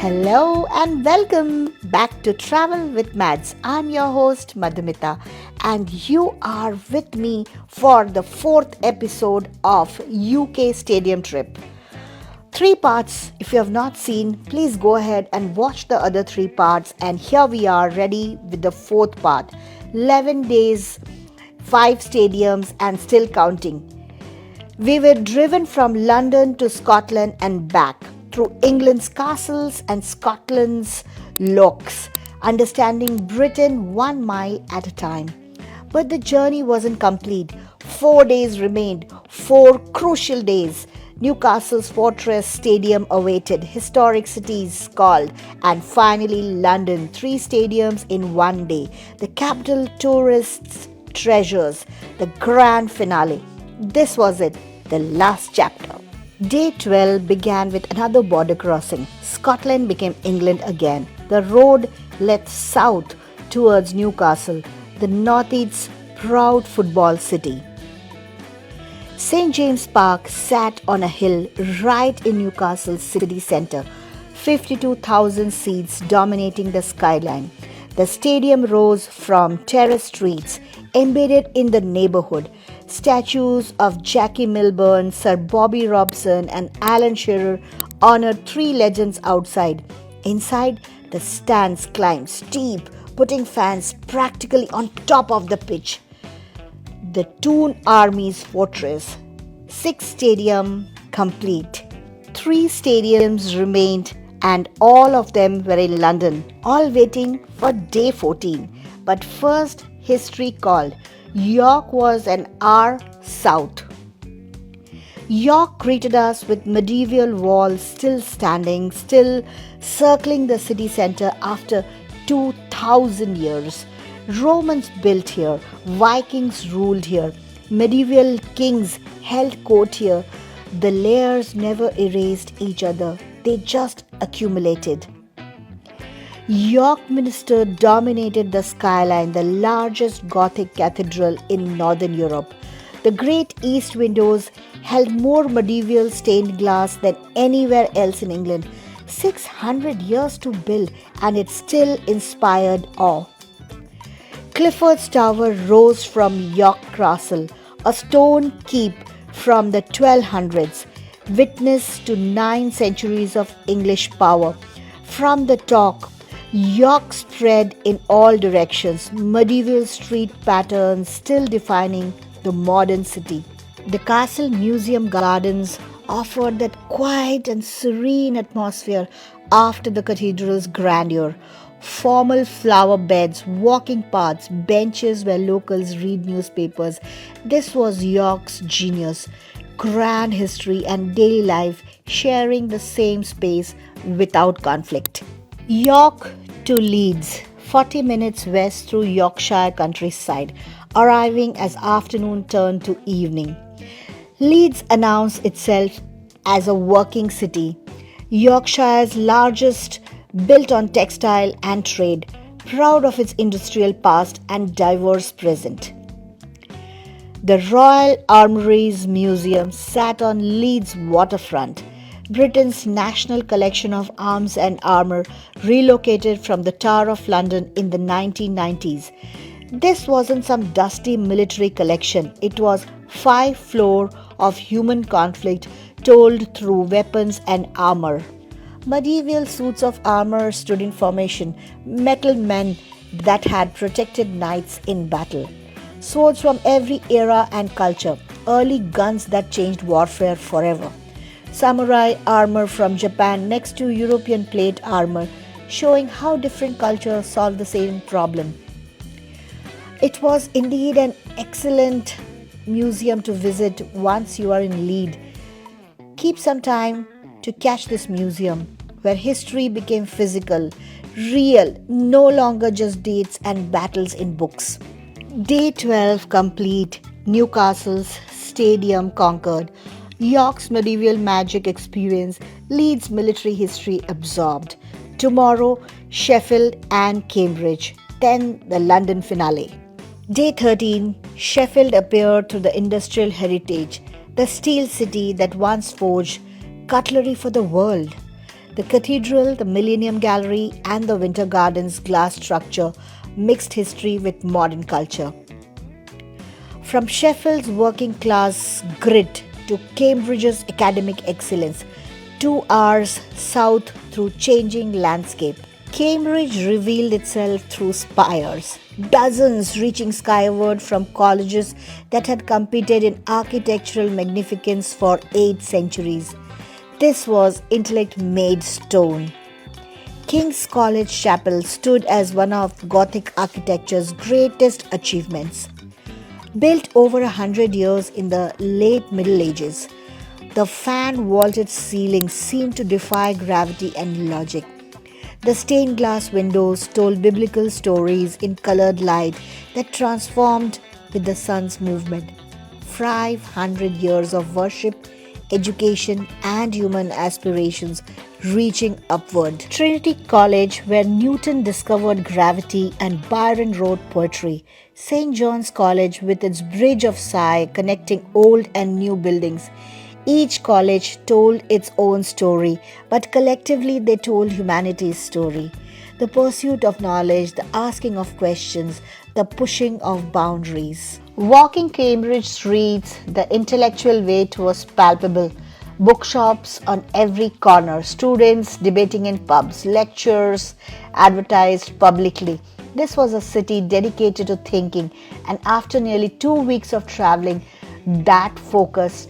Hello and welcome back to Travel with Mads. I'm your host Madhumita and you are with me for the fourth episode of UK Stadium Trip. Three parts. If you have not seen, please go ahead and watch the other three parts. And here we are ready with the fourth part. 11 days, 5 stadiums and still counting. We were driven from London to Scotland and back through England's castles and Scotland's lochs, understanding Britain 1 mile at a time. But the journey wasn't complete. 4 days remained, 4 crucial days. Newcastle's Fortress Stadium awaited, historic cities called, and finally London, 3 stadiums in 1 day. The capital tourists treasures, the grand finale. This was it, the last chapter. Day 12 began with another border crossing. Scotland became England again. The road led south towards Newcastle, the northeast's proud football city. St. James Park sat on a hill right in Newcastle's city centre, 52,000 seats dominating the skyline. The stadium rose from terrace streets embedded in the neighbourhood. Statues of Jackie Milburn, Sir Bobby Robson and Alan Shearer honoured 3 legends outside. Inside, the stands climbed steep, putting fans practically on top of the pitch. The Toon Army's fortress. 6 stadium complete. 3 stadiums remained and all of them were in London, all waiting for day 14. But first, history called. York was an hour south. York greeted us with medieval walls still standing, still circling the city centre after 2,000 years. Romans built here, Vikings ruled here, medieval kings held court here. The layers never erased each other, they just accumulated. York Minster dominated the skyline, the largest Gothic cathedral in Northern Europe. The great east windows held more medieval stained glass than anywhere else in England. 600 years to build and it still inspired awe. Clifford's Tower rose from York Castle, a stone keep from the 1200s, witness to 9 centuries of English power. From the top, York spread in all directions, medieval street patterns still defining the modern city. The castle museum gardens offered that quiet and serene atmosphere after the cathedral's grandeur. Formal flower beds, walking paths, benches where locals read newspapers. This was York's genius. Grand history and daily life sharing the same space without conflict. York to Leeds, 40 minutes west through Yorkshire countryside, arriving as afternoon turned to evening. Leeds announced itself as a working city, Yorkshire's largest, built on textile and trade, proud of its industrial past and diverse present. The Royal Armouries Museum sat on Leeds waterfront, Britain's national collection of arms and armour, relocated from the Tower of London in the 1990s. This wasn't some dusty military collection, it was 5 floors of human conflict told through weapons and armour. Medieval suits of armour stood in formation, metal men that had protected knights in battle. Swords from every era and culture, early guns that changed warfare forever. Samurai armour from Japan next to European plate armour, showing how different cultures solve the same problem. It was indeed an excellent museum to visit once you are in Leeds. Keep some time to catch this museum, where history became physical, real, no longer just dates and battles in books. Day 12 complete, Newcastle's stadium conquered, York's medieval magic experience, Leeds military history absorbed. Tomorrow, Sheffield and Cambridge, then the London finale. Day 13, Sheffield appeared through the industrial heritage, the steel city that once forged cutlery for the world. The cathedral, the Millennium Gallery, and the Winter Gardens glass structure mixed history with modern culture. From Sheffield's working class grit to Cambridge's academic excellence, 2 hours south through changing landscape, Cambridge revealed itself through spires, dozens reaching skyward from colleges that had competed in architectural magnificence for 8 centuries. This was intellect made stone. King's College Chapel stood as one of Gothic architecture's greatest achievements. Built over 100 years in the late Middle Ages, the fan-vaulted ceilings seemed to defy gravity and logic. The stained glass windows told biblical stories in colored light that transformed with the sun's movement. 500 years of worship, education, and human aspirations reaching upward. Trinity College, where Newton discovered gravity and Byron wrote poetry. St. John's College, with its bridge of Sigh connecting old and new buildings. Each college told its own story, but collectively they told humanity's story. The pursuit of knowledge, the asking of questions, the pushing of boundaries. Walking Cambridge streets, the intellectual weight was palpable. Bookshops on every corner, students debating in pubs, lectures advertised publicly. This was a city dedicated to thinking, and after nearly 2 weeks of traveling, that focus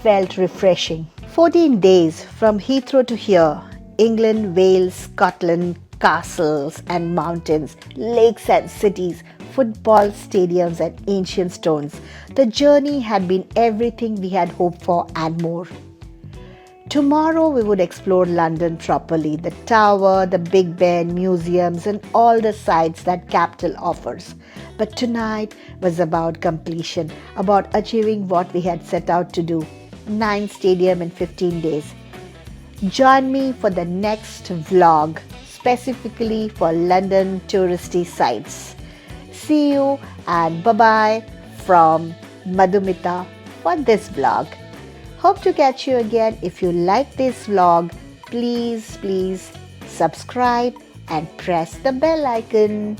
felt refreshing. 14 days from Heathrow to here, England, Wales, Scotland, castles and mountains, lakes and cities, football stadiums and ancient stones. The journey had been everything we had hoped for and more. Tomorrow we would explore London properly, the Tower, the Big Ben, museums and all the sights that capital offers. But tonight was about completion, about achieving what we had set out to do. 9 stadium in 15 days. Join me for the next vlog, specifically for London touristy sites. See you and bye-bye from Madhumita for this vlog. Hope to catch you again. If you like this vlog, please subscribe and press the bell icon.